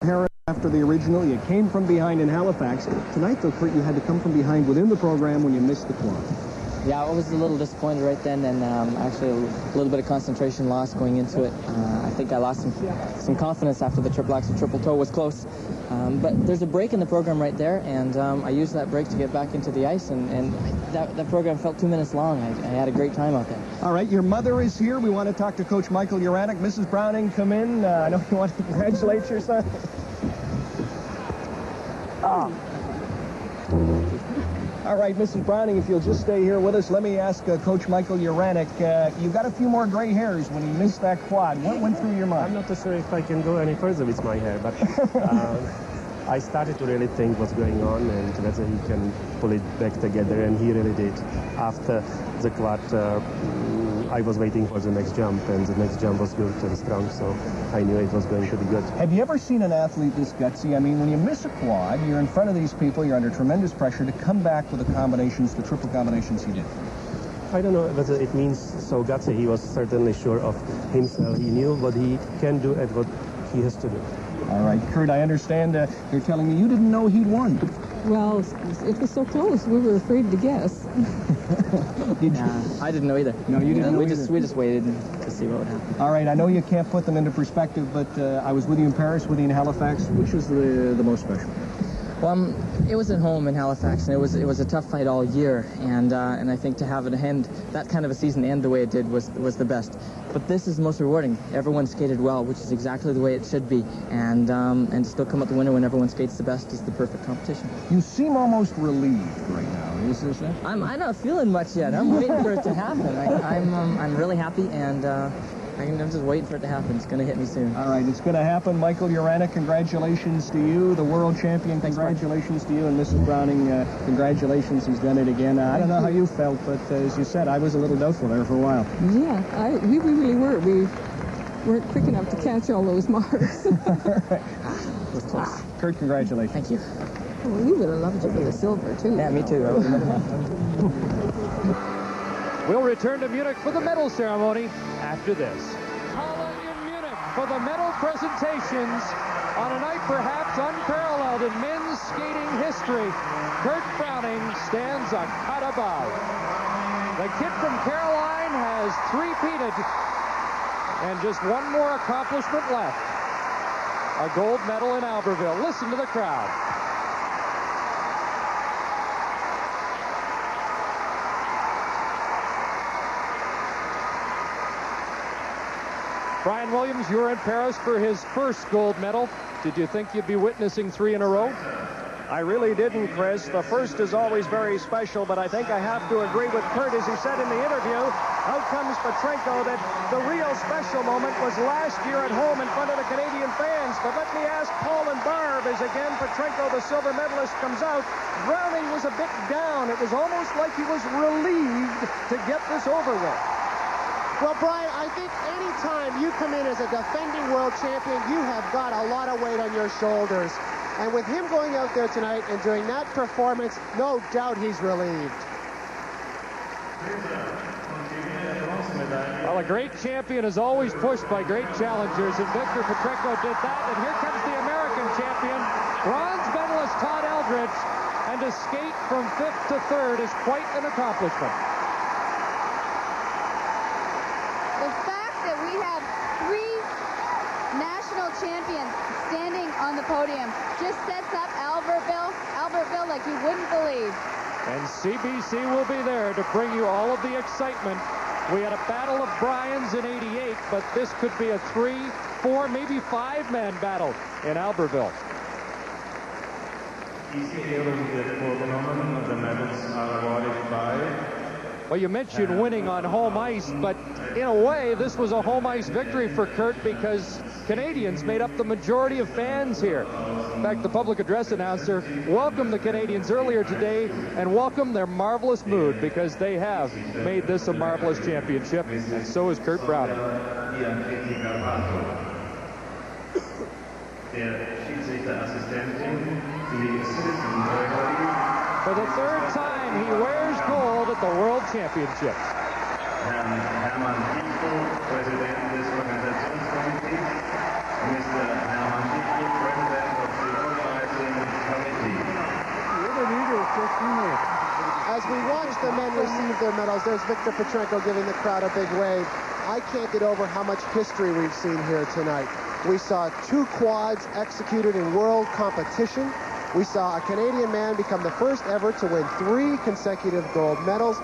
Harris after the original. You came from behind in Halifax. Tonight, though, Kurt, you had to come from behind within the program when you missed the quad. Yeah, I was a little disappointed right then, and actually a little bit of concentration lost going into it. I think I lost some confidence after the triple axel triple toe was close. But there's a break in the program right there, and I used that break to get back into the ice, and that program felt 2 minutes long. I had a great time out there. All right, your mother is here. We want to talk to Coach Michael Uranek. Mrs. Browning, come in. I know you want to congratulate your son. All right, Mrs. Browning, if you'll just stay here with us, let me ask Coach Michael Uranek. You got a few more gray hairs when you missed that quad. What went through your mind? I'm not too sure if I can go any further with my hair, but I started to really think what's going on and whether he can pull it back together, and he really did. After the quad, I was waiting for the next jump, and the next jump was good and strong, so I knew it was going to be good. Have you ever seen an athlete this gutsy? I mean, when you miss a quad, you're in front of these people, you're under tremendous pressure to come back with the combinations, the triple combinations he did. I don't know whether it means so gutsy. He was certainly sure of himself. He knew what he can do and what he has to do. All right, Kurt, I understand you're telling me you didn't know he'd won. Well, it was so close, we were afraid to guess. I didn't know either. No, you didn't know we either. We just waited to see what would happen. All right, I know you can't put them into perspective, but I was with you in Paris, with you in Halifax. Which was the most special? Well, it was at home in Halifax, and it was a tough fight all year, and I think to have it end, that kind of a season end the way it did was the best. But this is the most rewarding. Everyone skated well, which is exactly the way it should be, and to still come out the winner when everyone skates the best is the perfect competition. You seem almost relieved right now. Is this it? I'm not feeling much yet. I'm waiting for it to happen. I'm really happy, and I'm just waiting for it to happen. It's going to hit me soon. All right, it's going to happen. Michael Uranek, congratulations to you. The world champion, Thanks, congratulations to you. And Mrs. Browning, congratulations. He's done it again. I don't know how you felt, but as you said, I was a little doubtful there for a while. Yeah, we really were. We weren't quick enough to catch all those marks. It was close. Kurt, congratulations. Thank you. Well, we would have loved you for the silver, too. Yeah, me too. We'll return to Munich for the medal ceremony after this. Holland in Munich for the medal presentations on a night perhaps unparalleled in men's skating history. Kurt Browning stands a cut above. The kid from Caroline has three-peated, and just one more accomplishment left. A gold medal in Albertville. Listen to the crowd. Brian Williams, you were in Paris for his first gold medal. Did you think you'd be witnessing 3 in a row? I really didn't, Chris. The first is always very special, but I think I have to agree with Kurt, as he said in the interview. Out comes Petrenko, that the real special moment was last year at home in front of the Canadian fans. But let me ask Paul and Barb, as again Petrenko, the silver medalist, comes out. Browning was a bit down. It was almost like he was relieved to get this over with. Well, Brian, I think any time you come in as a defending world champion, you have got a lot of weight on your shoulders. And with him going out there tonight and doing that performance, no doubt he's relieved. Well, a great champion is always pushed by great challengers, and Victor Petrenko did that. And here comes the American champion, bronze medalist Todd Eldridge. And to skate from 5th to 3rd is quite an accomplishment. The fact that we have 3 national champions standing on the podium just sets up Albertville like you wouldn't believe. And CBC will be there to bring you all of the excitement. We had a battle of Bryans in '88, but this could be a 3, 4, maybe 5-man battle in Albertville. The medals are awarded by... Well, you mentioned winning on home ice, but in a way, this was a home ice victory for Kurt because Canadians made up the majority of fans here. In fact, the public address announcer welcomed the Canadians earlier today and welcomed their marvelous mood because they have made this a marvelous championship, and so is Kurt Browning. For the 3rd time, he wears gold at the World Championships. Hermann Fichtel, Präsident des Organisationskomitees, Mr. Hermann Fichtel, President other medals. There's Victor Petrenko giving the crowd a big wave. I can't get over how much history we've seen here tonight. We saw 2 quads executed in world competition. We saw a Canadian man become the first ever to win 3 consecutive gold medals.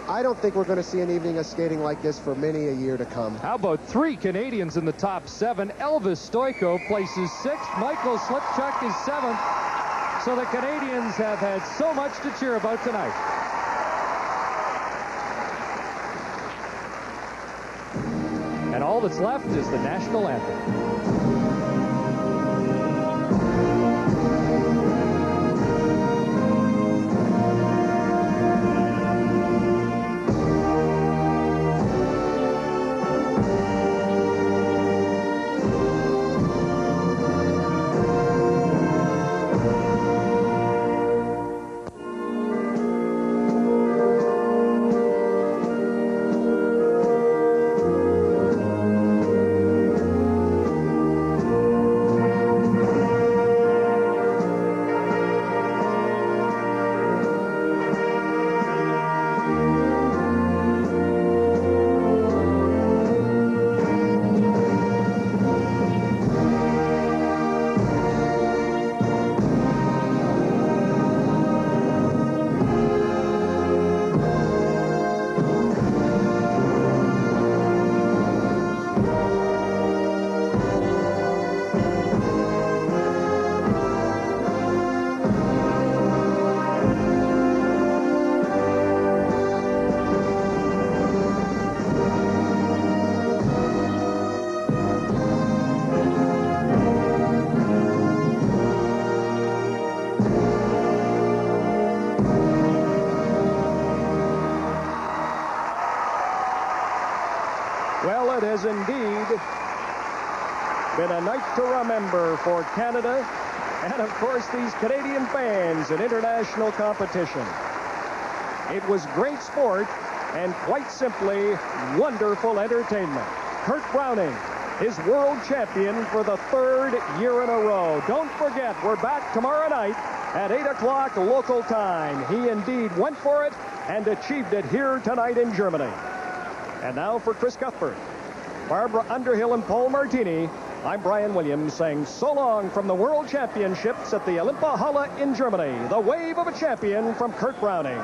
I don't think we're going to see an evening of skating like this for many a year to come. How about 3 Canadians in the top 7? Elvis Stojko places 6th. Michael Slipchuk is 7th. So the Canadians have had so much to cheer about tonight. And all that's left is the national anthem. Well, it has indeed been a night to remember for Canada and, of course, these Canadian fans in international competition. It was great sport and, quite simply, wonderful entertainment. Kurt Browning is world champion for the 3rd year in a row. Don't forget, we're back tomorrow night at 8 o'clock local time. He indeed went for it and achieved it here tonight in Germany. And now for Chris Cuthbert, Barbara Underhill, and Paul Martini, I'm Brian Williams saying so long from the World Championships at the Olympiahalle in Germany. The wave of a champion from Kurt Browning.